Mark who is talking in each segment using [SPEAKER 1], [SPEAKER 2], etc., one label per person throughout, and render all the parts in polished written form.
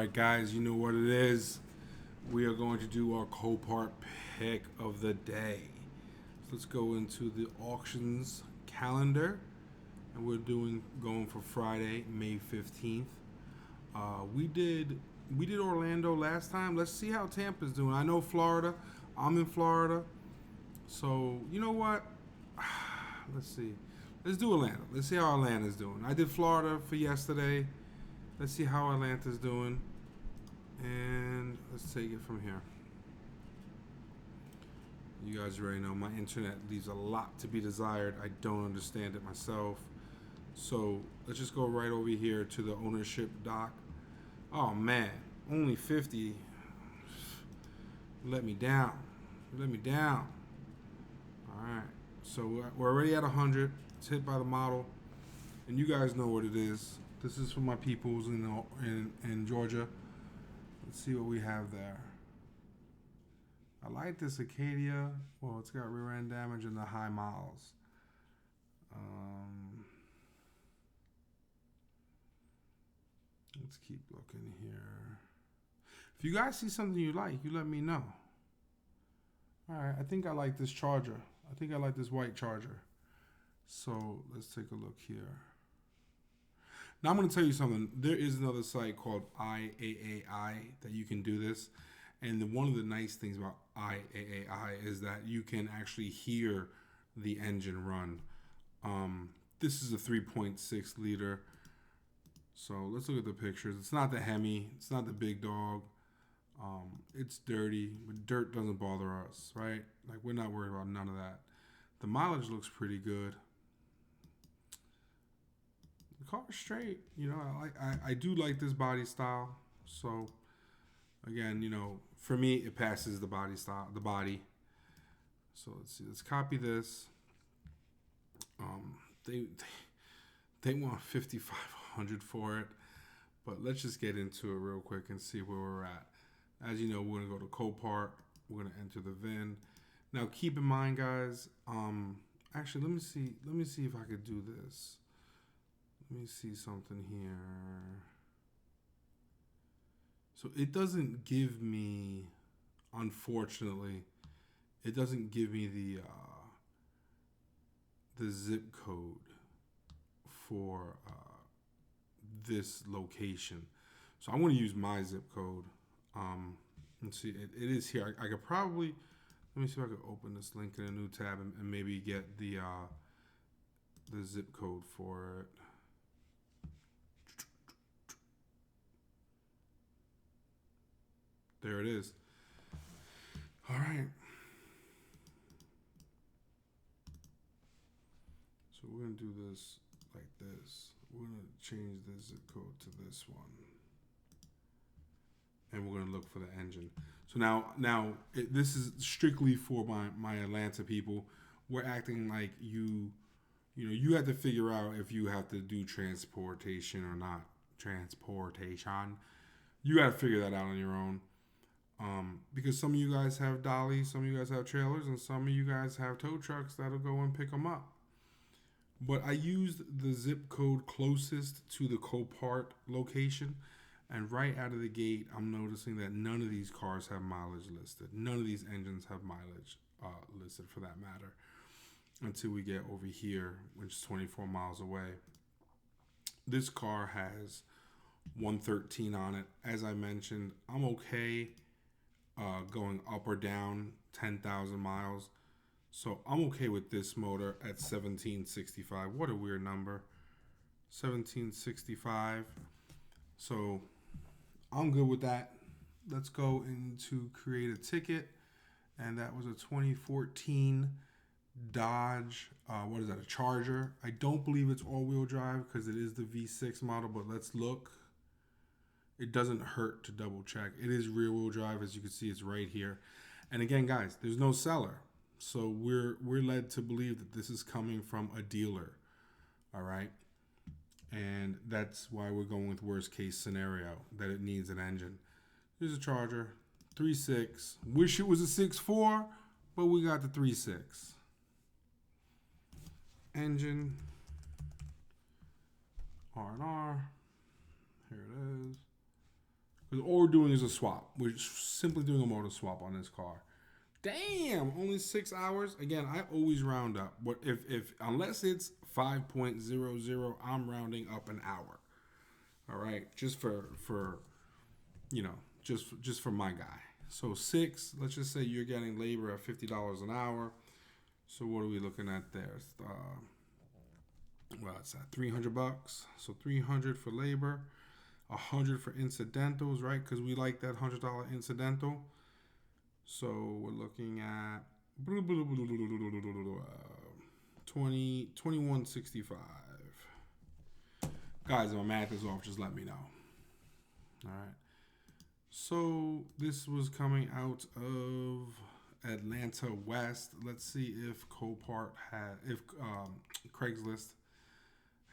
[SPEAKER 1] Alright guys, you know what it is. We are going to do our COPART pick of the day. So let's go into the auctions calendar. And we're going for Friday, May 15th. We did Orlando last time. Let's see how Tampa's doing. I know Florida. I'm in Florida. So you know what? Let's see. Let's do Atlanta. Let's see how Atlanta's doing. I did Florida for yesterday. Let's see how Atlanta's doing. And let's take it from here. You guys already know my internet leaves a lot to be desired. I don't understand it myself. So let's just go right over here to the ownership doc. Oh man, only 50. Let me down. Let me down. All right. So we're already at 100. It's hit by the model. And you guys know what it is. This is for my peoples in Georgia. Let's see what we have there. I like this Acadia. Well, it's got rear end damage and the high miles. Let's keep looking here. If you guys see something you like, you let me know. All right, I think I like this Charger. I think I like this white Charger. So let's take a look here. Now I'm going to tell you something. There is another site called IAAI that you can do this. And one of the nice things about IAAI is that you can actually hear the engine run. This is a 3.6 liter. So let's look at the pictures. It's not the Hemi. It's not the big dog. It's dirty, but dirt doesn't bother us, right? Like, we're not worried about none of that. The mileage looks pretty good. The car's straight. You know, I do like this body style. So again, you know, for me, it passes the body style, the body. So let's see. Let's copy this. They want 5,500 for it, but let's just get into it real quick and see where we're at. As you know, we're gonna go to COPART. We're gonna enter the VIN. Now, keep in mind, guys. Actually, let me see. Let me see if I could do this. Let me see something here. So it doesn't give me, unfortunately, it doesn't give me the zip code for this location. So I'm going to use my zip code. Let's see, it is here. I could probably, let me see if I could open this link in a new tab and maybe get the zip code for it. There it is. All right. So we're going to do this like this. We're going to change the zip code to this one. And we're going to look for the engine. So now this is strictly for my Atlanta people. We're acting like you have to figure out if you have to do transportation or not. Transportation. You got to figure that out on your own. Because some of you guys have dollies, some of you guys have trailers, and some of you guys have tow trucks that'll go and pick them up. But I used the zip code closest to the COPART location, and right out of the gate, I'm noticing that none of these cars have mileage listed. None of these engines have mileage listed, for that matter, until we get over here, which is 24 miles away. This car has 113 on it. As I mentioned, I'm okay going up or down 10,000 miles. So I'm okay with this motor at 1765. What a weird number. 1765. So I'm good with that. Let's go into create a ticket. And that was a 2014 Dodge. What is that? A Charger. I don't believe it's all-wheel drive because it is the V6 model, but let's look. It doesn't hurt to double check. It is rear wheel drive, as you can see. It's right here. And again, guys, there's no seller, so we're led to believe that this is coming from a dealer. All right, and that's why we're going with worst case scenario, that it needs an engine. Here's a Charger, 3.6. Wish it was a 6.4, but we got the 3.6. Engine, R&R. Here it is. Because all we're doing is a swap. We're simply doing a motor swap on this car. Damn, only 6 hours. Again, I always round up. But if unless it's 5.00, I'm rounding up an hour. All right, just for you know, just for my guy. So 6. Let's just say you're getting labor at $50 an hour. So what are we looking at there? Well, it's at $300. So 300 for labor, 100 for incidentals, right? Because we like that $100 incidental. So we're looking at 2165. Guys, if my math is off, just let me know. All right. So this was coming out of Atlanta West. Let's see if COPART if Craigslist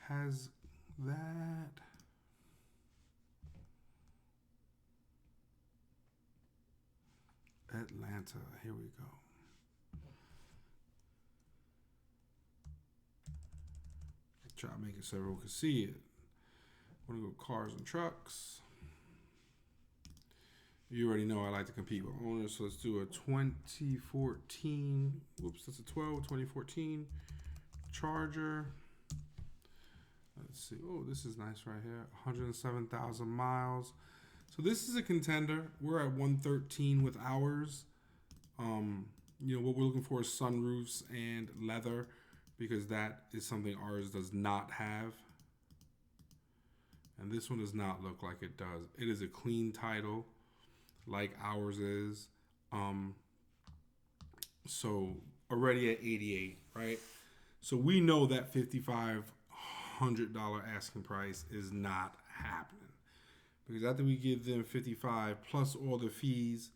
[SPEAKER 1] has that. Atlanta, here we go. Try to make it so everyone can see it. We're gonna go cars and trucks. You already know I like to compete with owners, so let's do a 2014. Whoops, that's a 2014 Charger. Let's see. Oh, this is nice right here. 107,000 miles. So this is a contender. We're at 113 with ours. What we're looking for is sunroofs and leather, because that is something ours does not have. And this one does not look like it does. It is a clean title, like ours is. So already at 88, right? So we know that $5,500 asking price is not happening. Because after we give them 55 plus all the fees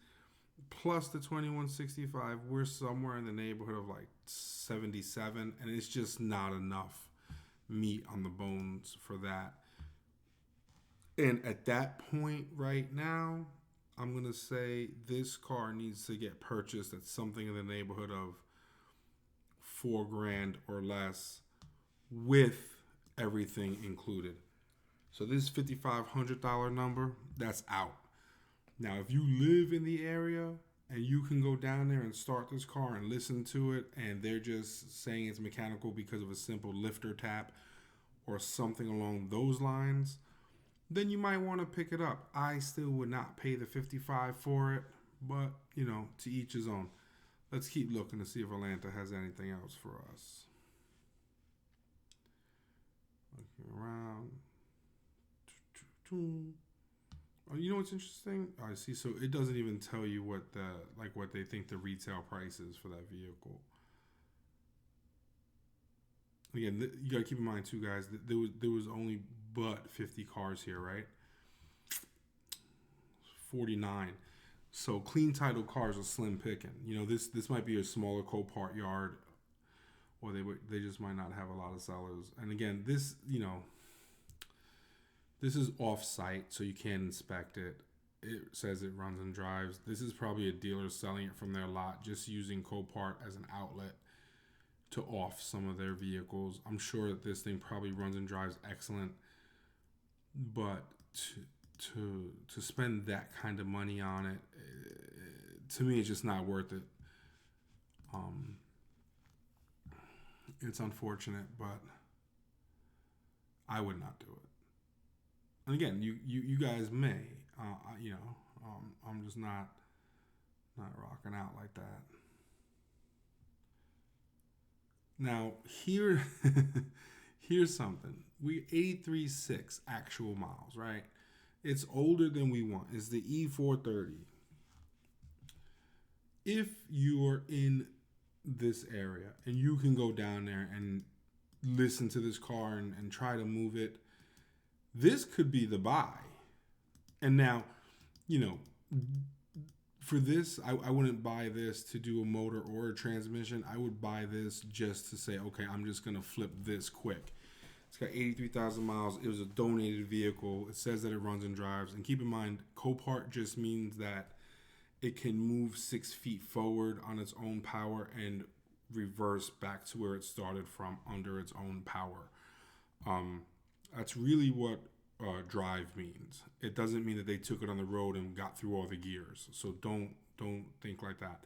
[SPEAKER 1] plus the 2165, we're somewhere in the neighborhood of like 77, and it's just not enough meat on the bones for that. And at that point right now, I'm going to say this car needs to get purchased at something in the neighborhood of $4,000 or less with everything included. So this $5,500 number, that's out. Now, if you live in the area and you can go down there and start this car and listen to it, and they're just saying it's mechanical because of a simple lifter tap or something along those lines, then you might want to pick it up. I still would not pay the $55 for it, but, to each his own. Let's keep looking to see if Atlanta has anything else for us. Looking around. Oh, you know what's interesting? Oh, I see. So it doesn't even tell you what they think the retail price is for that vehicle. Again, you gotta keep in mind too, guys. That there was only but 50 cars here, right? 49. So clean title cars are slim picking. This might be a smaller Copart yard, or they just might not have a lot of sellers. And again, this is off-site, so you can't inspect it. It says it runs and drives. This is probably a dealer selling it from their lot, just using Copart as an outlet to off some of their vehicles. I'm sure that this thing probably runs and drives excellent, but to spend that kind of money on it, to me, it's just not worth it. It's unfortunate, but I would not do it. And again, you guys may, I'm just not rocking out like that. Now here's something. We 83.6 actual miles, right? It's older than we want. It's the E430. If you're in this area and you can go down there and listen to this car and try to move it, this could be the buy. And now, for this, I wouldn't buy this to do a motor or a transmission. I would buy this just to say, okay, I'm just going to flip this quick. It's got 83,000 miles. It was a donated vehicle. It says that it runs and drives. And keep in mind, COPART just means that it can move 6 feet forward on its own power and reverse back to where it started from under its own power. That's really what drive means. It doesn't mean that they took it on the road and got through all the gears. So don't think like that.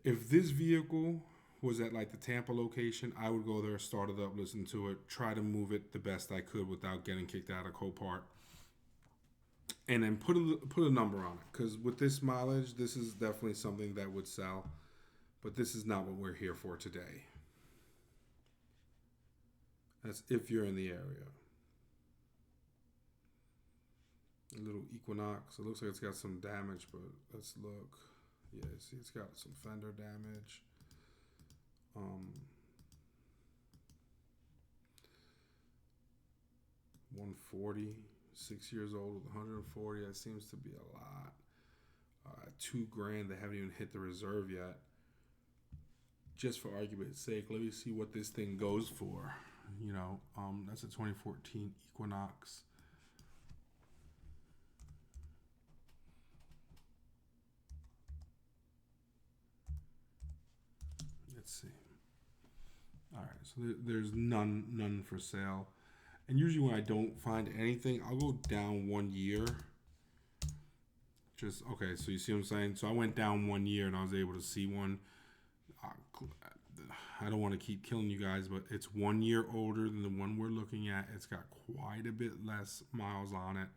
[SPEAKER 1] If this vehicle was at like the Tampa location, I would go there, start it up, listen to it, try to move it the best I could without getting kicked out of Copart, and then put a number on it. Because with this mileage, this is definitely something that would sell, but this is not what we're here for today. That's if you're in the area. A little Equinox. It looks like it's got some damage, but let's look. Yeah, see, it's got some fender damage. 140, 6 years old with 140. That seems to be a lot. $2,000. They haven't even hit the reserve yet. Just for argument's sake, let me see what this thing goes for. That's a 2014 Equinox. Let's see. All right, so there's none for sale. And usually when I don't find anything, I'll go down 1 year. Okay, so you see what I'm saying? So I went down 1 year and I was able to see one. I don't want to keep killing you guys, but it's 1 year older than the one we're looking at. It's got quite a bit less miles on it.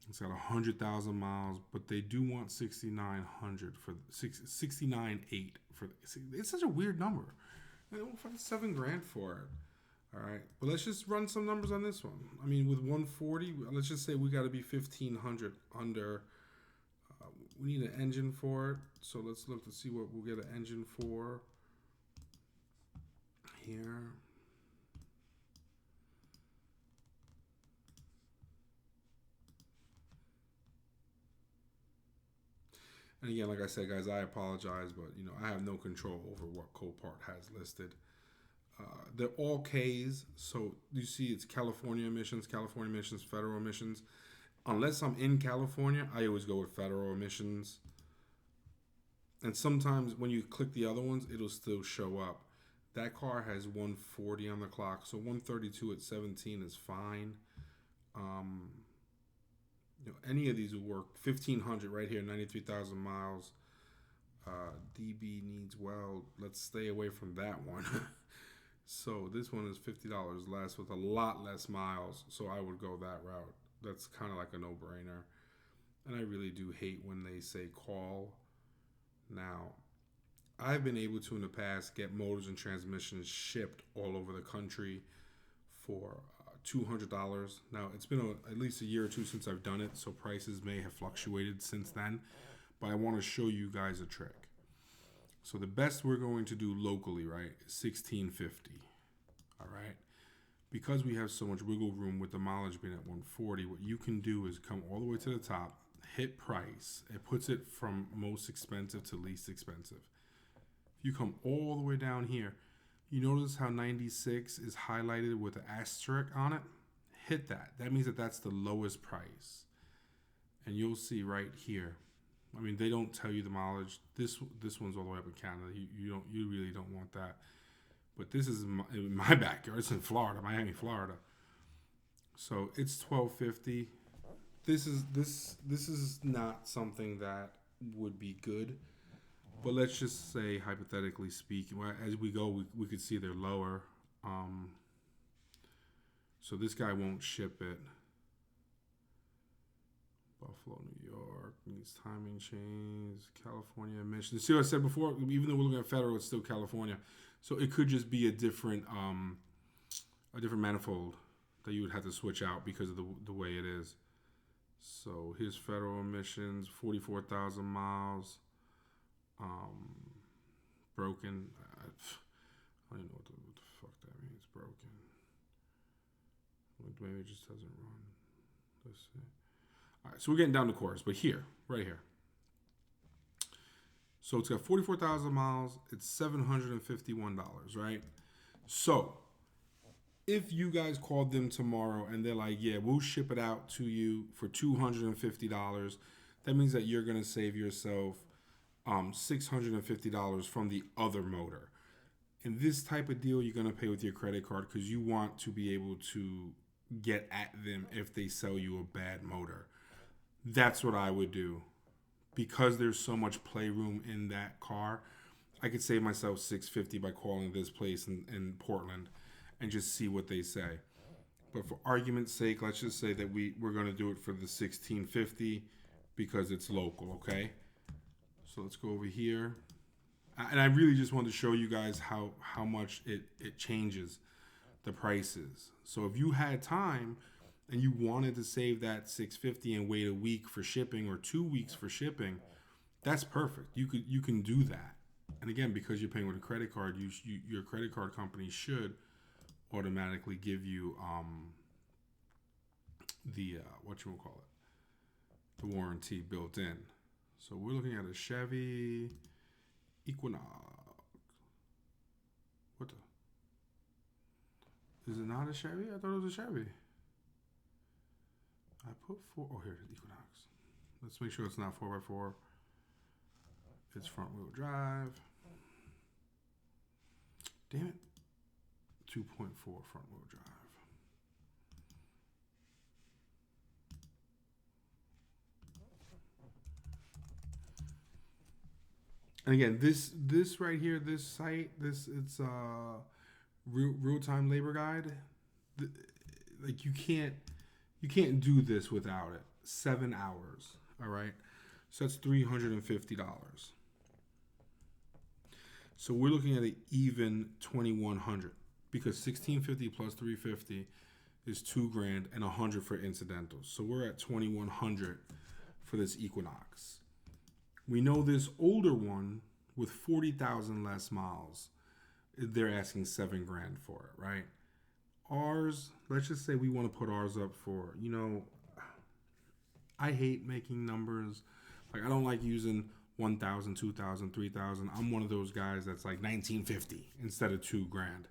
[SPEAKER 1] It's got 100,000 miles, but they do want 6,900 for 69.8 for. It's such a weird number. They want fucking $7,000 for it. All right, but let's just run some numbers on this one. I mean, with 140, let's just say we got to be 1,500 under. We need an engine for it, so let's look to see what we'll get an engine for here. And again, like I said, guys, I apologize, but I have no control over what Copart has listed. They're all Ks, so you see it's California emissions, federal emissions. Unless I'm in California, I always go with federal emissions. And sometimes when you click the other ones, it'll still show up. That car has 140 on the clock, so 132 at 17 is fine. Any of these will work. 1,500 right here, 93,000 miles. DB needs weld. Let's stay away from that one. So this one is $50 less with a lot less miles, so I would go that route. That's kind of like a no-brainer. And I really do hate when they say call. Now, I've been able to in the past get motors and transmissions shipped all over the country for $200. Now, it's been at least a year or two since I've done it, so prices may have fluctuated since then. But I want to show you guys a trick. So the best we're going to do locally, right, is $1,650. All right? Because we have so much wiggle room with the mileage being at 140, what you can do is come all the way to the top, hit price. It puts it from most expensive to least expensive. If you come all the way down here, you notice how 96 is highlighted with an asterisk on it? Hit that. That means that that's the lowest price. And you'll see right here. I mean, they don't tell you the mileage. This one's all the way up in Canada. You really don't want that. But this is in my backyard. It's in Florida, Miami, Florida. So it's $1,250. This is not something that would be good. But let's just say, hypothetically speaking, as we go, we could see they're lower. So this guy won't ship it. Buffalo, New York needs timing chains. California emissions. See what I said before? Even though we're looking at federal, it's still California. So it could just be a different manifold that you would have to switch out because of the way it is. So here's federal emissions, 44,000 miles. Broken. I don't even know what the fuck that means. Broken. Maybe it just doesn't run. Let's see. All right, so we're getting down to course, but right here. So it's got 44,000 miles. It's $751, right? So if you guys called them tomorrow and they're like, yeah, we'll ship it out to you for $250, that means that you're going to save yourself $650 from the other motor. In this type of deal, you're going to pay with your credit card because you want to be able to get at them if they sell you a bad motor. That's what I would do. Because there's so much playroom in that car, I could save myself $650 by calling this place in Portland and just see what they say. But for argument's sake, let's just say that we're going to do it for the 1650 because it's local, okay? So let's go over here. And I really just wanted to show you guys how much it changes the prices. So if you had time and you wanted to save that 650 and wait a week for shipping or 2 weeks for shipping, that's perfect. You can do that. And again, because you're paying with a credit card, your credit card company should automatically give you the what you will call it, the warranty built in. So we're looking at a Chevy Equinox. What the? Is it not a Chevy? I thought it was a Chevy. I put four. Oh, here it is, Equinox. Let's make sure it's not 4x4. It's front wheel drive. Damn it. 2.4 front wheel drive. And again, this right here, this site, it's real time labor guide. Like you can't do this without it. 7 hours. All right. So that's $350. So we're looking at an even 2,100 because 1,650 plus 350 is $2,000 and 100 for incidentals. So we're at 2,100 for this Equinox. We know this older one with 40,000 less miles, they're asking $7,000 for it, right? Ours, let's just say we want to put ours up for, I hate making numbers. Like I don't like using 1,000, 2,000, 3,000. I'm one of those guys that's like 1950 instead of $2,000.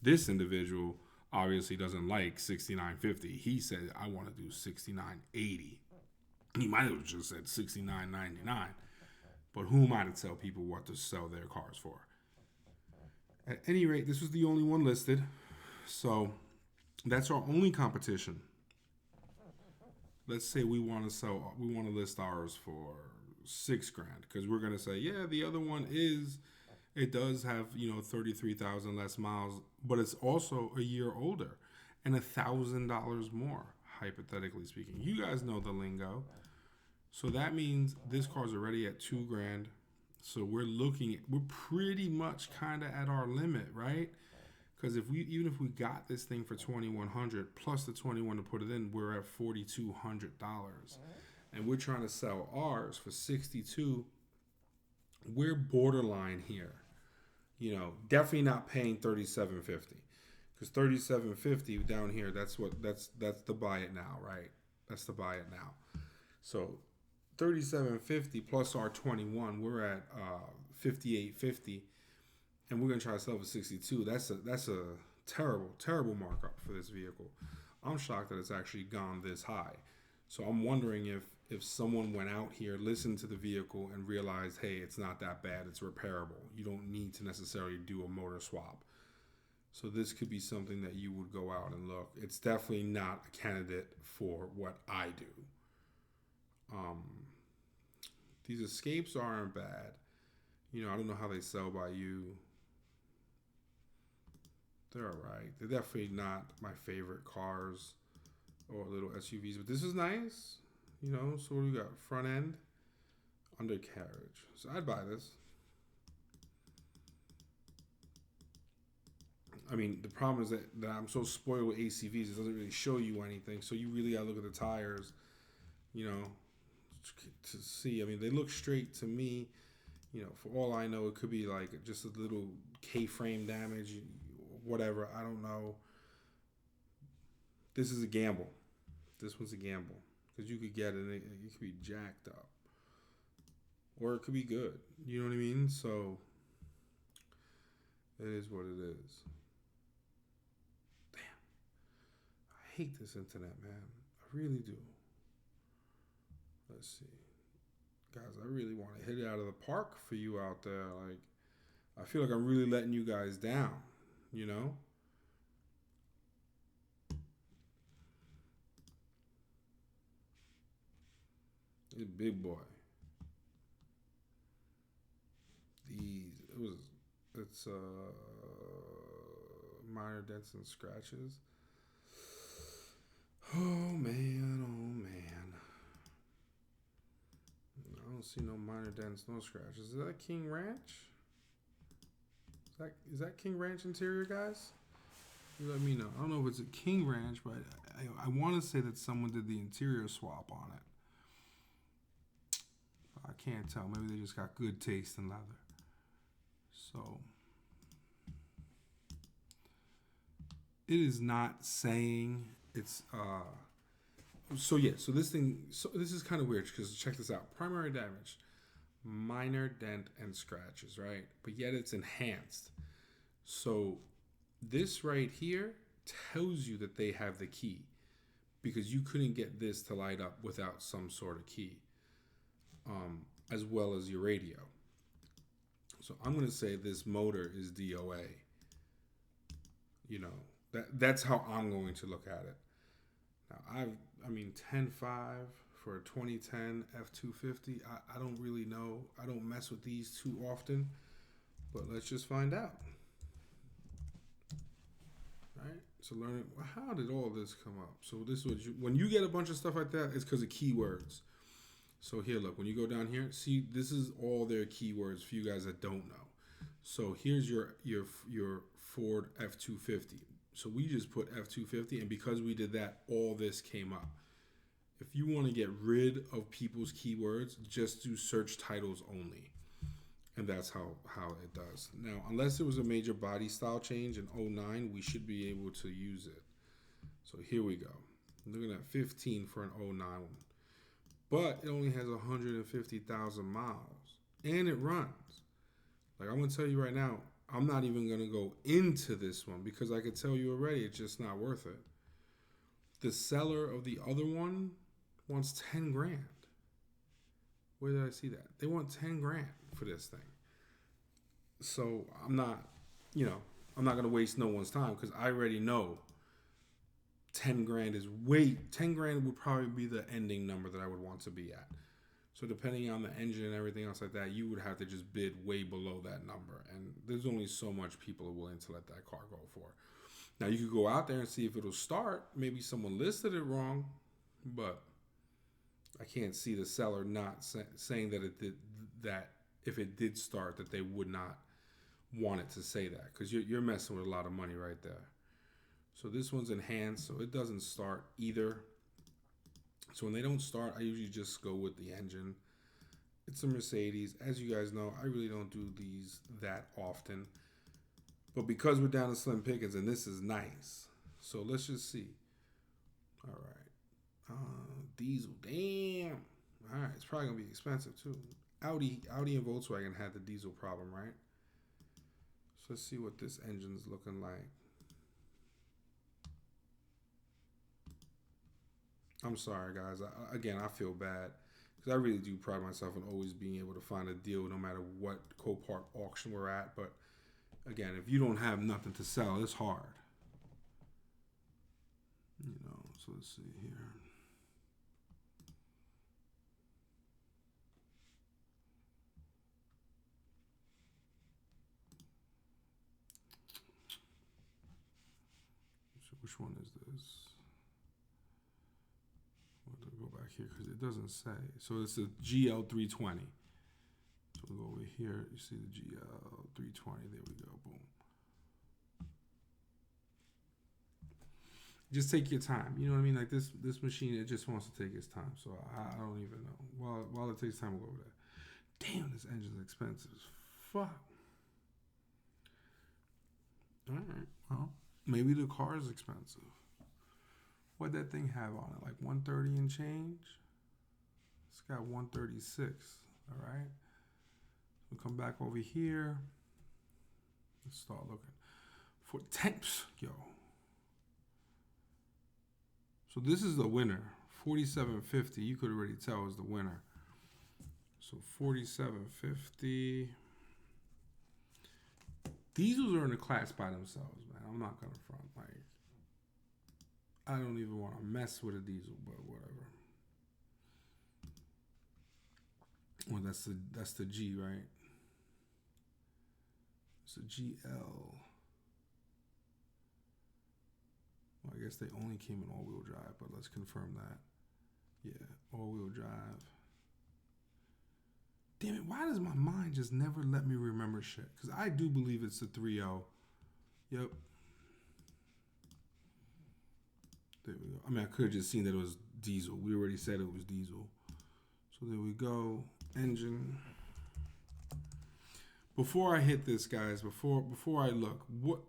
[SPEAKER 1] This individual obviously doesn't like 6950. He said, I want to do 6980. He might have just said 69.99. But who am I to tell people what to sell their cars for? At any rate, this was the only one listed. So that's our only competition. Let's say we want to list ours for $6,000 because we're gonna say, yeah, the other one it does have 33,000 less miles, but it's also a year older and $1,000 more, hypothetically speaking. You guys know the lingo, so that means this car's already at $2,000. So we're pretty much kind of at our limit, right? Because even if we got this thing for $2,100 plus the $2,100 to put it in, we're at $4,200, and we're trying to sell ours for $62,000. We're borderline here, definitely not paying $3,750, because $3,750 down here, that's the buy it now, right? That's the buy it now. So $3,750 plus our 21, we're at $5,850. And we're gonna try to sell for $62,000. That's a terrible markup for this vehicle. I'm shocked that it's actually gone this high. So I'm wondering if someone went out here, listened to the vehicle, and realized, hey, it's not that bad. It's repairable. You don't need to necessarily do a motor swap. So this could be something that you would go out and look. It's definitely not a candidate for what I do. These Escapes aren't bad. I don't know how they sell by you. They're alright. They're definitely not my favorite cars or little SUVs, but this is nice. So what do we got? Front end, undercarriage. So I'd buy this. I mean, the problem is that I'm so spoiled with ACVs, it doesn't really show you anything. So you really gotta look at the tires, to see. I mean, they look straight to me. For all I know, it could be like just a little K-frame damage. Whatever, I don't know. This is a gamble. This one's a gamble because you could get it. It could be jacked up, or it could be good. You know what I mean? So it is what it is. Damn, I hate this internet, man. I really do. Let's see, guys. I really want to hit it out of the park for you out there. Like, I feel like I'm really letting you guys down. It's big boy. It's minor dents and scratches. Oh man, oh man. I don't see no minor dents, no scratches. Is that King Ranch? Is that King Ranch interior, guys? You let me know. I don't know if it's a King Ranch, but I want to say that someone did the interior swap on it. I can't tell. Maybe they just got good taste in leather. So it is not saying it's so this is kind of weird because check this out. Primary damage, minor dent and scratches, right? But yet it's enhanced. So this right here tells you that they have the key because you couldn't get this to light up without some sort of key, as well as your radio. So I'm going to say this motor is DOA. You know, that's how I'm going to look at it. Now, 10.5 for a 2010 F250. I don't really know. I don't mess with these too often, but let's just find out. Right? So learning, how did all this come up? So this was when you get a bunch of stuff like that, it's because of keywords. So here, look, when you go down here, see, this is all their keywords for you guys that don't know. So here's your Ford F250. So we just put F250, and because we did that, all this came up. If you want to get rid of people's keywords, just do search titles only. And that's how it does. Now, unless it was a major body style change in 09, we should be able to use it. So here we go. I'm looking at 15 for an 09 one. But it only has 150,000 miles. And it runs. Like, I'm going to tell you right now, I'm not even going to go into this one because I could tell you already it's just not worth it. The seller of the other one wants 10 grand. Where did I see that? They want 10 grand for this thing. So I'm not going to waste no one's time because I already know 10 grand is 10 grand would probably be the ending number that I would want to be at. So depending on the engine and everything else like that, you would have to just bid way below that number. And there's only so much people are willing to let that car go for. Now you could go out there and see if it'll start. Maybe someone listed it wrong, but I can't see the seller not saying that it did, that if it did start, that they would not want it to say that, because you're messing with a lot of money right there. So this one's enhanced, so it doesn't start either. So when they don't start, I usually just go with the engine. It's a Mercedes. As you guys know, I really don't do these that often. But because we're down to slim pickings, and this is nice. So let's just see. All right. Diesel. Damn. All right. It's probably going to be expensive too. Audi and Volkswagen had the diesel problem, right? So let's see what this engine's looking like. I'm sorry, guys. I feel bad because I really do pride myself in always being able to find a deal no matter what COPART auction we're at. But again, if you don't have nothing to sell, it's hard. So let's see here. So which one is this? Go back here because it doesn't say. So it's a GL320. So we'll go over here. You see the GL320. There we go. Boom. Just take your time. You know what I mean? Like this machine, it just wants to take its time. So I don't even know. While it takes time, we'll go over that. Damn, this engine's expensive as fuck. All right. Well, maybe the car is expensive. What'd that thing have on it? Like 130 and change? It's got 136. All right. We'll come back over here. Let's start looking for temps. Yo. So this is the winner. 4750. You could already tell is the winner. So 4750. Diesels are in a class by themselves, man. I'm not gonna front. Like, I don't even want to mess with a diesel, but whatever. Well, that's the G, right? It's a GL. Well, I guess they only came in all-wheel drive, but let's confirm that. Yeah, all-wheel drive. Damn it, why does my mind just never let me remember shit? Because I do believe it's a 3.0. Yep. There we go. I mean, I could have just seen that it was diesel. We already said it was diesel. So there we go. Engine. Before I hit this, guys, before I look, what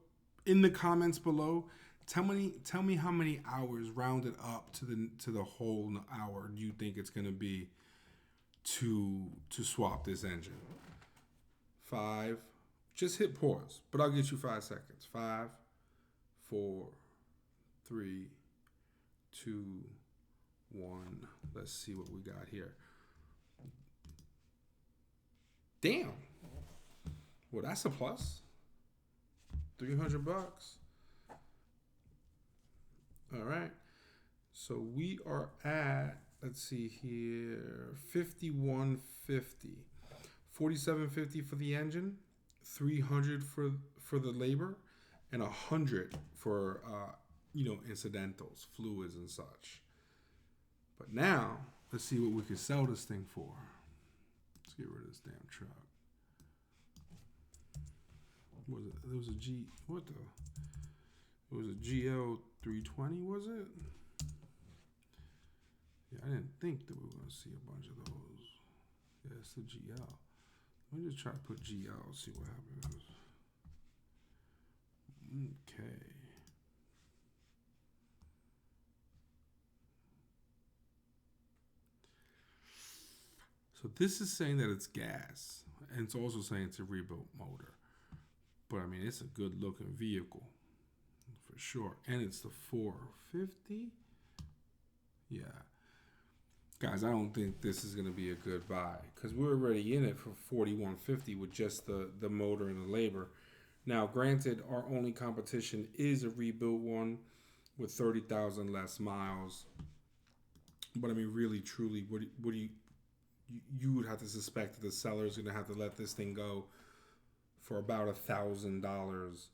[SPEAKER 1] in the comments below, tell me how many hours rounded up to the whole hour do you think it's gonna be to swap this engine? 5. Just hit pause, but I'll get you 5 seconds. 5, 4, 3, 2, 1. Let's see what we got here. Damn. Well, that's a plus. $300. All right. So we are at, let's see here, 5150. 4750 for the engine, 300 for the labor, and 100 for incidentals, fluids and such. But now let's see what we can sell this thing for. Let's get rid of this damn truck. What was it? There was a G. What the? It was a GL 320. Was it? Yeah, I didn't think that we were gonna see a bunch of those. Yeah, it's the GL. Let me just try to put GL, see what happens. Okay. So this is saying that it's gas, and it's also saying it's a rebuilt motor. But I mean, it's a good looking vehicle for sure. And it's the 450. Yeah. Guys, I don't think this is going to be a good buy because we're already in it for 4150 with just the motor and the labor. Now, granted, our only competition is a rebuilt one with 30,000 less miles. But I mean, really, truly, what do you would have to suspect that the seller is going to have to let this thing go for about $1,000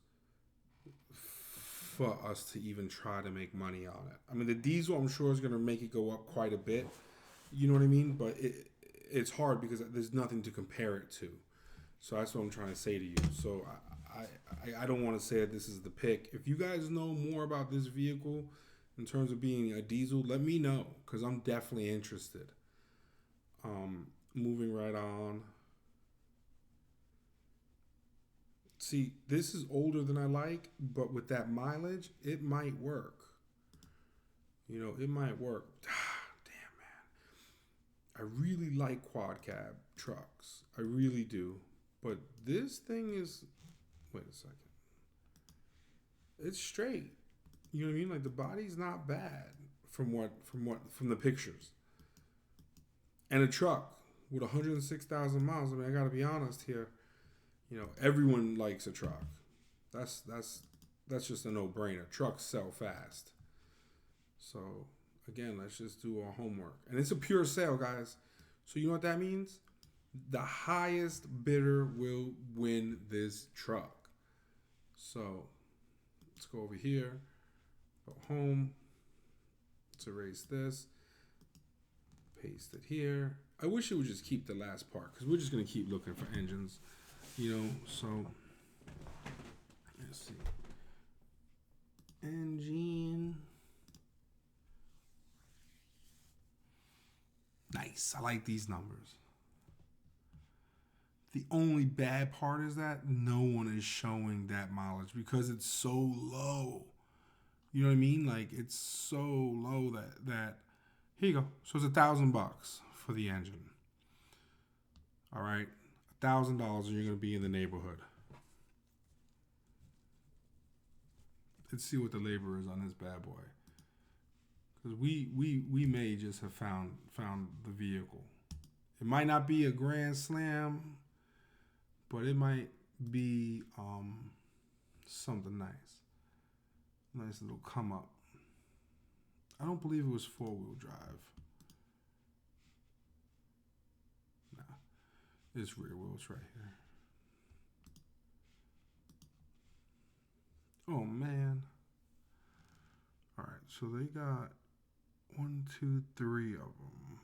[SPEAKER 1] for us to even try to make money on it. I mean, the diesel, I'm sure, is going to make it go up quite a bit. You know what I mean? But it's hard because there's nothing to compare it to. So that's what I'm trying to say to you. So I don't want to say that this is the pick. If you guys know more about this vehicle in terms of being a diesel, let me know because I'm definitely interested. Moving right on. See, this is older than I like, but with that mileage, it might work. You know, it might work. Damn, man. I really like quad cab trucks. I really do. But this thing is, wait a second. It's straight. You know what I mean? Like the body's not bad from the pictures. And a truck with 106,000 miles. I mean, I got to be honest here. You know, everyone likes a truck. That's just a no-brainer. Trucks sell fast. So, again, let's just do our homework. And it's a pure sale, guys. So, you know what that means? The highest bidder will win this truck. So, let's go over here. Go home. Let's erase this. Paste it here. I wish it would just keep the last part because we're just going to keep looking for engines. You know, so let's see. Engine. Nice. I like these numbers. The only bad part is that no one is showing that mileage because it's so low. You know what I mean? Like it's so low that here you go. So it's $1,000 for the engine. All right. $1,000 and you're going to be in the neighborhood. Let's see what the labor is on this bad boy. Because we may just have found the vehicle. It might not be a grand slam, but it might be something nice. Nice little come up. I don't believe it was 4-wheel drive. Nah. It's rear wheel. It's right here. Oh man. All right, so they got 1, 2, 3 of them.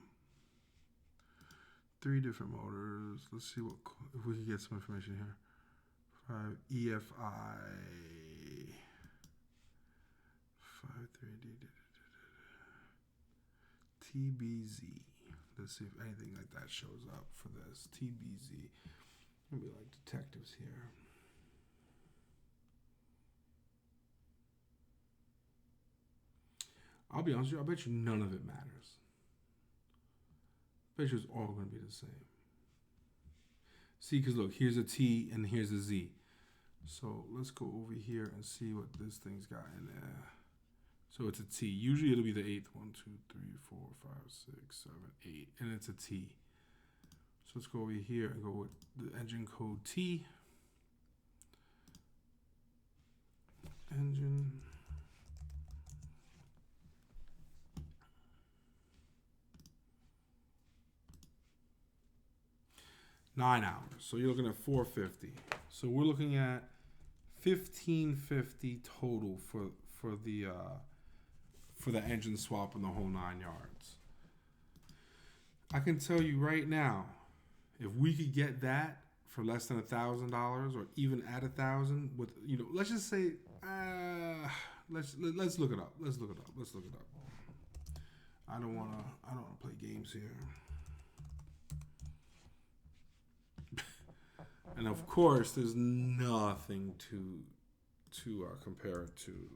[SPEAKER 1] 3 different motors. Let's see what if we can get some information here. 5 EFI 53D TBZ. Let's see if anything like that shows up for this TBZ. We'll be like detectives here. I'll be honest with you, I bet you none of it matters. I bet you it's all going to be the same. See, because look, here's a T and here's a Z. So let's go over here and see what this thing's got in there. So it's a T. Usually it'll be the 8th. 1, 2, 3, 4, 5, 6, 7, 8. And it's a T. So let's go over here and go with the engine code T. Engine. $9 hours. So you're looking at $450. So we're looking at $1,550 total for the engine swap and the whole 9 yards. I can tell you right now, if we could get that for less than $1,000 or even at $1,000, with let's just say let's look it up. Let's look it up. I don't wanna play games here. And of course, there's nothing to compare it to.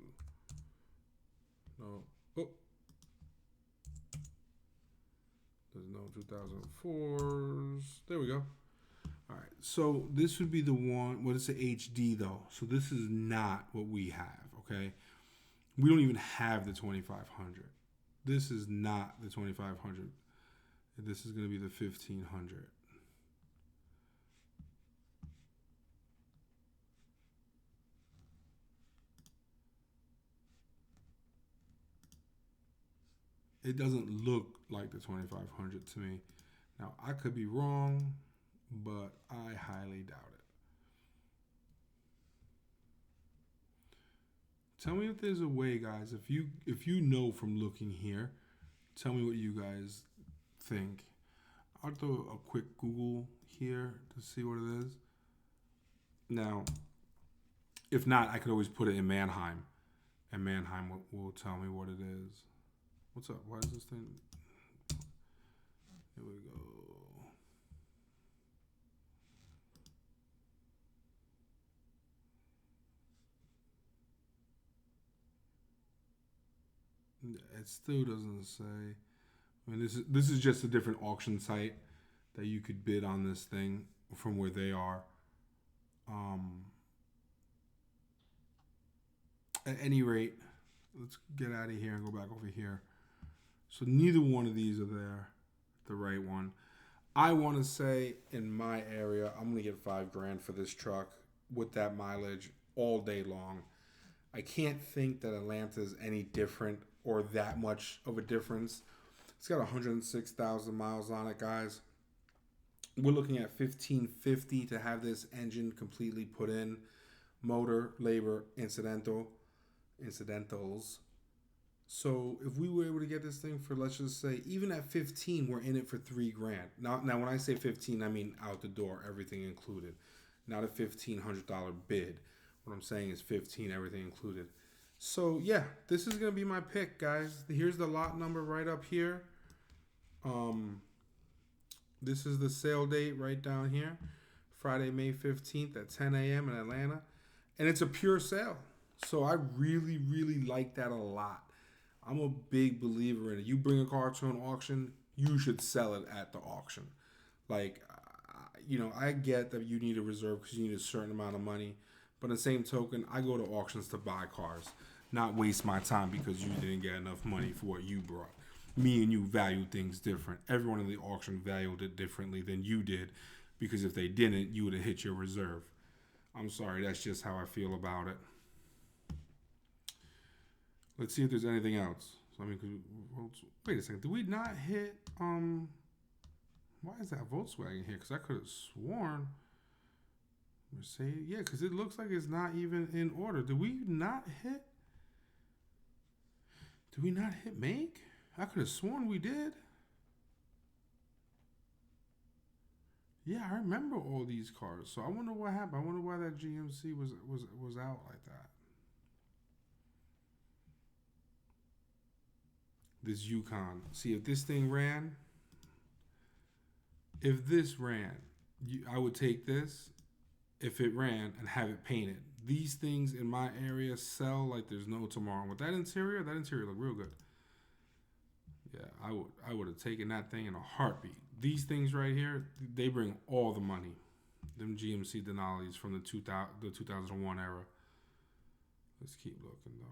[SPEAKER 1] No. Oh. There's no 2004s. There we go. All right. So this would be the one. Well, it's an HD though. So this is not what we have. Okay. We don't even have the 2500. This is not the 2500. This is going to be the 1500. It doesn't look like the 2500 to me. Now, I could be wrong, but I highly doubt it. Tell me if there's a way, guys. If you know from looking here, tell me what you guys think. I'll throw a quick Google here to see what it is. Now, if not, I could always put it in Mannheim, and Mannheim will tell me what it is. What's up? Why is this thing? Here we go. It still doesn't say. I mean, this is just a different auction site that you could bid on this thing from where they are. At any rate, let's get out of here and go back over here. So neither one of these are there, the right one. I want to say in my area, I'm going to get $5,000 for this truck with that mileage all day long. I can't think that Atlanta is any different or that much of a difference. It's got 106,000 miles on it, guys. We're looking at $1,550 to have this engine completely put in. Motor, labor, incidentals. So if we were able to get this thing for, let's just say, even at 15, we're in it for $3,000. Now when I say 15, I mean out the door, everything included. Not a $1,500 bid. What I'm saying is 15, everything included. So yeah, this is gonna be my pick, guys. Here's the lot number right up here. This is the sale date right down here, Friday, May 15th at 10 a.m. in Atlanta, and it's a pure sale. So I really, really like that a lot. I'm a big believer in it. You bring a car to an auction, you should sell it at the auction. Like, I get that you need a reserve because you need a certain amount of money. But in the same token, I go to auctions to buy cars, not waste my time because you didn't get enough money for what you brought. Me and you value things different. Everyone in the auction valued it differently than you did because if they didn't, you would have hit your reserve. I'm sorry, that's just how I feel about it. Let's see if there's anything else. So, wait a second. Did we not hit, Why is that Volkswagen here? Because I could have sworn Mercedes. Yeah, because it looks like it's not even in order. Did we not hit? Did we not hit make? I could have sworn we did. Yeah, I remember all these cars. So I wonder what happened. I wonder why that GMC was out like that. This Yukon. See, if this thing ran, if this ran, I would take this if it ran and have it painted. These things in my area sell like there's no tomorrow. With that interior looked real good. Yeah, I would have taken that thing in a heartbeat. These things right here, they bring all the money. Them GMC Denali's from the 2001 era. Let's keep looking though.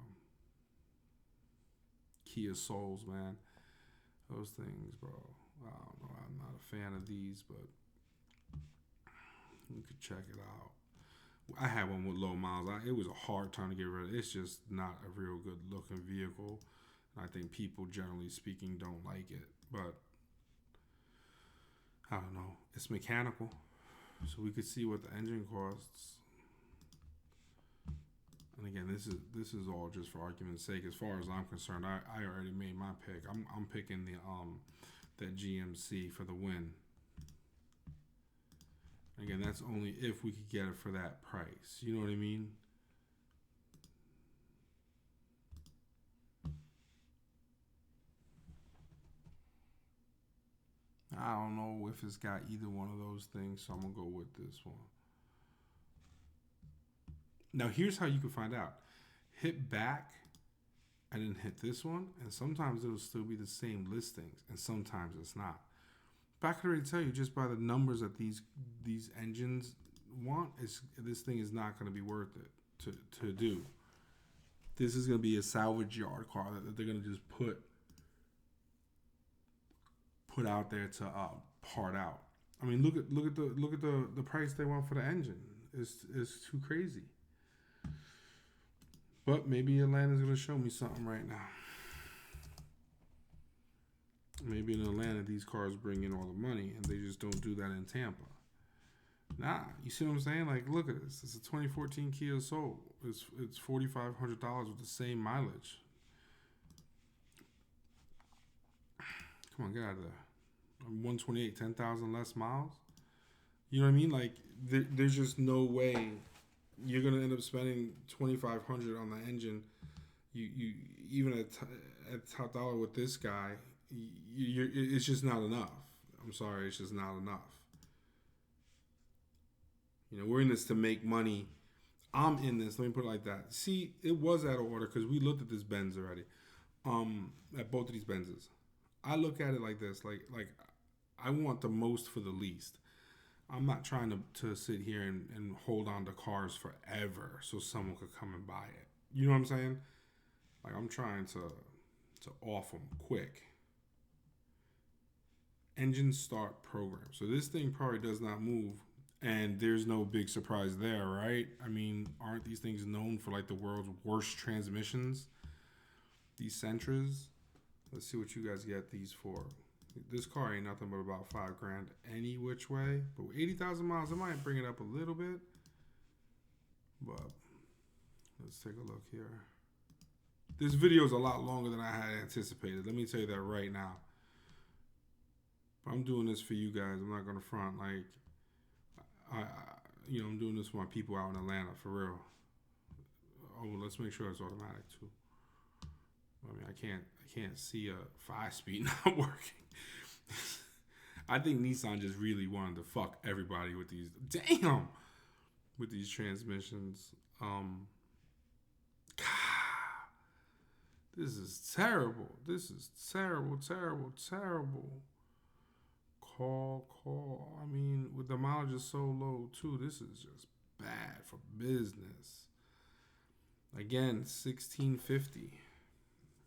[SPEAKER 1] Kia Souls, man. Those things, bro. I don't know. I'm not a fan of these, but you could check it out. I had one with low miles. It was a hard time to get rid of. It's just not a real good looking vehicle. I think people, generally speaking, don't like it. But I don't know. It's mechanical, so we could see what the engine costs. And again, this is all just for argument's sake. As far as I'm concerned, I already made my pick. I'm picking that GMC for the win. Again, that's only if we could get it for that price. You know what I mean? I don't know if it's got either one of those things, so I'm going to go with this one. Now, here's how you can find out. Hit back and then hit this one, and sometimes it'll still be the same listings, and sometimes it's not. But I can already tell you just by the numbers that these engines want, this thing is not going to be worth it to do. This is going to be a salvage yard car that they're going to just put out there to part out. I mean, look at the price they want for the engine. It's too crazy. But maybe Atlanta's going to show me something right now. Maybe in Atlanta, these cars bring in all the money, and they just don't do that in Tampa. Nah, you see what I'm saying? Like, look at this. It's a 2014 Kia Soul. It's $4,500 with the same mileage. Come on, get out of there. 128, 10,000 less miles. You know what I mean? Like, there's just no way you're gonna end up spending $2,500 on the engine. You even at top dollar with this guy, it's just not enough. I'm sorry, it's just not enough. You know, we're in this to make money. I'm in this. Let me put it like that. See, it was out of order because we looked at this Benz already. At both of these Benzes, I look at it like this. Like I want the most for the least. I'm not trying to sit here and hold on to cars forever so someone could come and buy it. You know what I'm saying? Like, I'm trying to off them quick. Engine start program. So this thing probably does not move, and there's no big surprise there, right? I mean, aren't these things known for like the world's worst transmissions? These Sentras. Let's see what you guys get these for. This car ain't nothing but about $5,000 any which way. But with 80,000 miles, it might bring it up a little bit. But let's take a look here. This video is a lot longer than I had anticipated. Let me tell you that right now. But I'm doing this for you guys. I'm not gonna front. Like, I'm doing this for my people out in Atlanta for real. Oh, let's make sure it's automatic too. I mean, I can't see a 5-speed not working. I think Nissan just really wanted to fuck everybody with these. Damn, with these transmissions. God, this is terrible. This is terrible. Call. I mean, with the mileage is so low too, this is just bad for business. Again, 1650.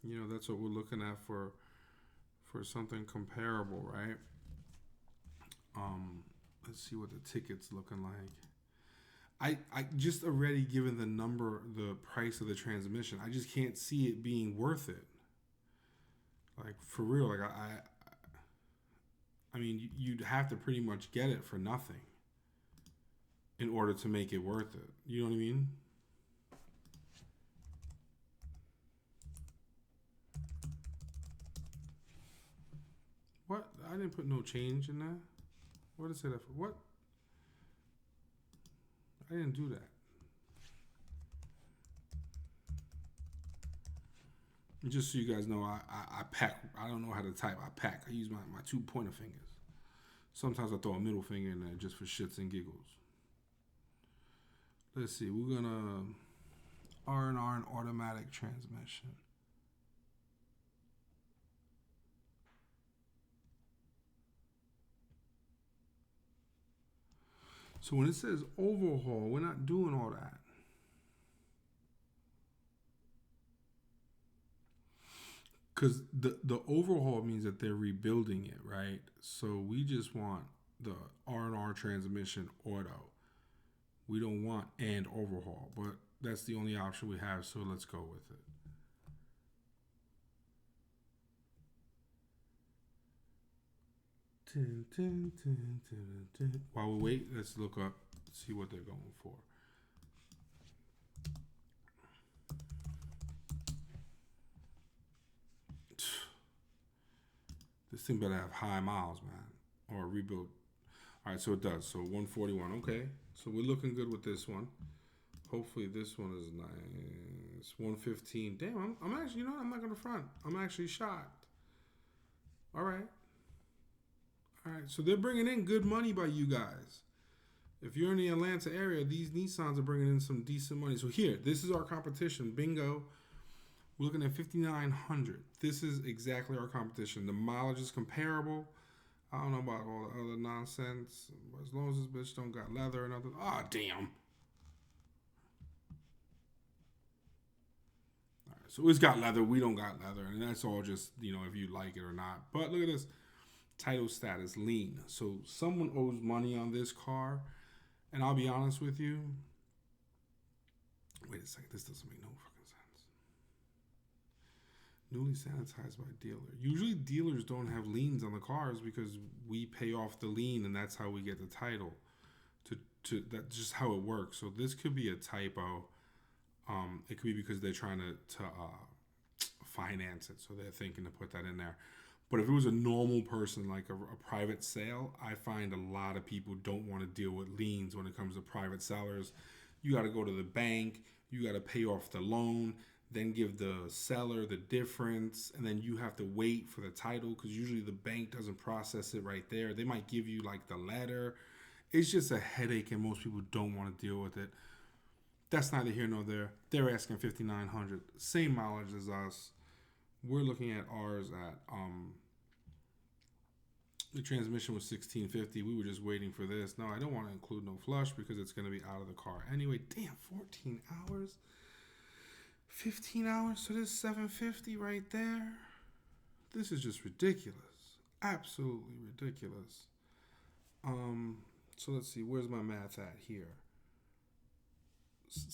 [SPEAKER 1] You know, that's what we're looking at for something comparable, right? Let's see what the ticket's looking like. I just already given the price of the transmission, I just can't see it being worth it. Like, for real, like I mean, you'd have to pretty much get it for nothing in order to make it worth it. You know what I mean? What? I didn't put no change in that. What did it say that for? What? I didn't do that. Just so you guys know, I pack. I don't know how to type. I pack. I use my two pointer fingers. Sometimes I throw a middle finger in there just for shits and giggles. Let's see. We're gonna R&R and automatic transmission. So when it says overhaul, we're not doing all that. Because the overhaul means that they're rebuilding it, right? So we just want the R&R transmission auto. We don't want and overhaul, but that's the only option we have, so let's go with it. While we wait, let's look up, see what they're going for. This thing better have high miles, man, or rebuild. All right, so it does. So 141. Okay, so we're looking good with this one. Hopefully this one is nice. 115. Damn, I'm actually, you know, I'm not gonna front. I'm actually shocked. All right. All right, so they're bringing in good money by you guys. If you're in the Atlanta area, these Nissans are bringing in some decent money. So here, this is our competition. Bingo. We're looking at 5,900. This is exactly our competition. The mileage is comparable. I don't know about all the other nonsense. As long as this bitch don't got leather and other. Ah, damn. All right, so it's got leather. We don't got leather, and that's all just, you know, if you like it or not. But look at this. Title status lien. So someone owes money on this car, and I'll be honest with you. Wait a second. This doesn't make no fucking sense. Newly sanitized by dealer. Usually dealers don't have liens on the cars because we pay off the lien and that's how we get the title. That's just how it works. So this could be a typo. It could be because they're trying to finance it, so they're thinking to put that in there. But if it was a normal person, like a private sale, I find a lot of people don't want to deal with liens when it comes to private sellers. You got to go to the bank. You got to pay off the loan, then give the seller the difference, and then you have to wait for the title because usually the bank doesn't process it right there. They might give you like the letter. It's just a headache, and most people don't want to deal with it. That's neither here nor there. They're asking 5,900, same mileage as us. We're looking at ours at the transmission was 1650. We were just waiting for this. No, I don't want to include no flush because it's going to be out of the car anyway. Damn, 14 hours, 15 hours. So this 750 right there. This is just ridiculous. Absolutely ridiculous. So let's see. Where's my math at here? So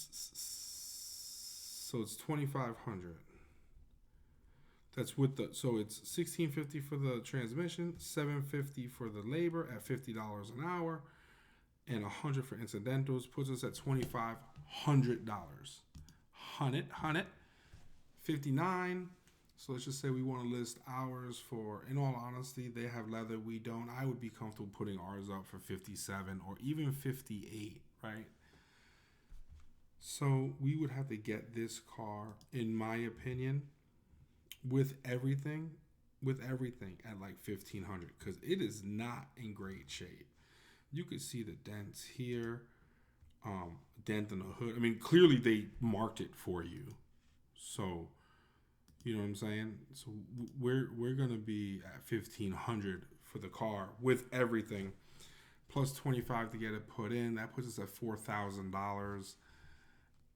[SPEAKER 1] it's 2,500. That's with the, so it's $1,650 for the transmission, $750 for the labor at $50 an hour, and $100 for incidentals puts us at $2,500. 100, 59. So let's just say we want to list hours for. In all honesty, they have leather, we don't. I would be comfortable putting ours up for 57 or even 58, right? So we would have to get this car, in my opinion, with everything at like 1,500 because it is not in great shape. You could see the dents here, dent in the hood. I mean, clearly they marked it for you, so you know what I'm saying. So we're gonna be at 1,500 for the car with everything, plus 25 to get it put in. That puts us at $4,000,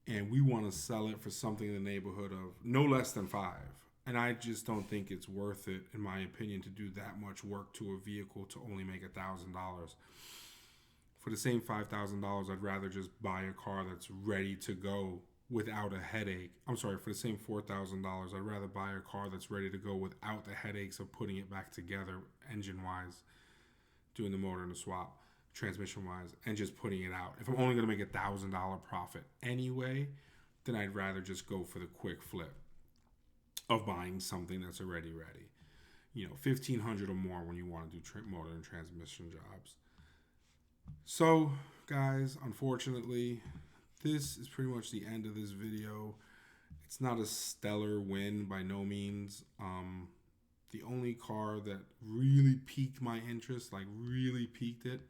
[SPEAKER 1] and we want to sell it for something in the neighborhood of no less than $5,000. And I just don't think it's worth it, in my opinion, to do that much work to a vehicle to only make $1,000. For the same $5,000, I'd rather just buy a car that's ready to go without a headache. I'm sorry, for the same $4,000, I'd rather buy a car that's ready to go without the headaches of putting it back together engine-wise. doing the motor and the swap, transmission wise, and just putting it out. If I'm only going to make $1,000 profit anyway, then I'd rather just go for the quick flip of buying something that's already ready. You know, $1,500 or more when you want to do motor and transmission jobs. So, guys, unfortunately, this is pretty much the end of this video. It's not a stellar win by no means. The only car that really piqued my interest, like really piqued it,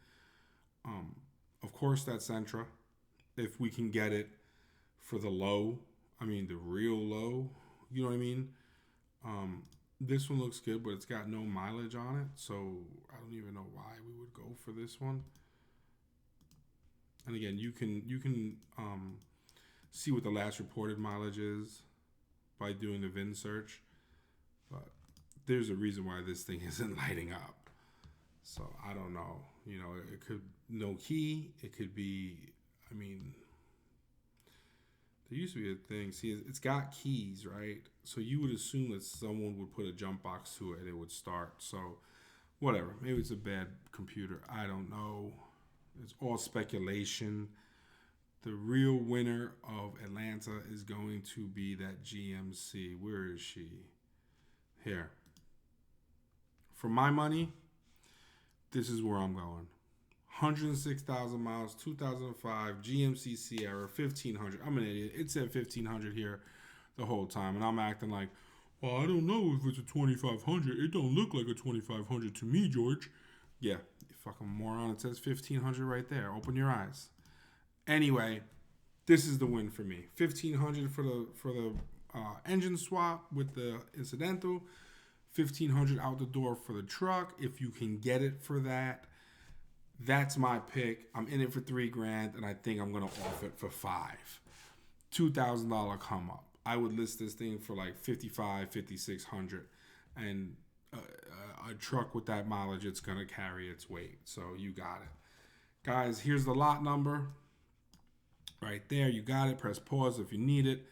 [SPEAKER 1] of course, that Sentra. If we can get it for the low, I mean the real low, you know what I mean? This one looks good, but it's got no mileage on it, so I don't even know why we would go for this one. And again, you can see what the last reported mileage is by doing the VIN search, but there's a reason why this thing isn't lighting up. So I don't know. You know, it could no key. It could be. I mean, there used to be a thing. See, it's got keys, right? So you would assume that someone would put a jump box to it and it would start. So whatever. Maybe it's a bad computer. I don't know. It's all speculation. The real winner of Atlanta is going to be that GMC. Where is she? Here. For my money, this is where I'm going. 106,000 miles, 2005, GMC Sierra, 1,500. I'm an idiot. It said 1,500 here the whole time, and I'm acting like, well, I don't know if it's a 2,500. It don't look like a 2,500 to me, George. Yeah, you fucking moron. It says 1,500 right there. Open your eyes. Anyway, this is the win for me. 1,500 for the engine swap with the incidental. 1,500 out the door for the truck. If you can get it for that, that's my pick. I'm in it for $3,000, and I think I'm gonna off it for $5,000. $2,000 come up. I would list this thing for like $5,500, $5,600, and a truck with that mileage, it's gonna carry its weight. So you got it, guys. Here's the lot number, right there. You got it. Press pause if you need it.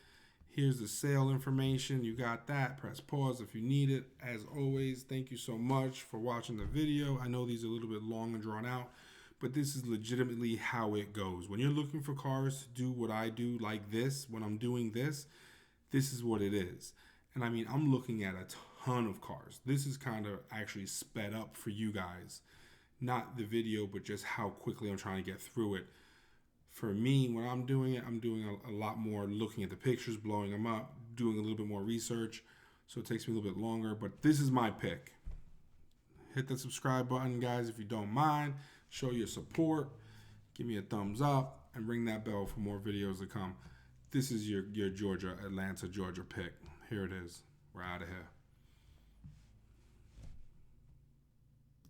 [SPEAKER 1] Here's the sale information. You got that. Press pause if you need it. As always, thank you so much for watching the video. I know these are a little bit long and drawn out, but this is legitimately how it goes. When you're looking for cars to do what I do like this, when I'm doing this, this is what it is. And I mean, I'm looking at a ton of cars. This is kind of actually sped up for you guys. Not the video, but just how quickly I'm trying to get through it. For me, when I'm doing it, I'm doing a lot more looking at the pictures, blowing them up, doing a little bit more research. So it takes me a little bit longer, but this is my pick. Hit the subscribe button, guys, if you don't mind. Show your support. Give me a thumbs up and ring that bell for more videos to come. This is your Atlanta, Georgia pick. Here it is. We're out of here.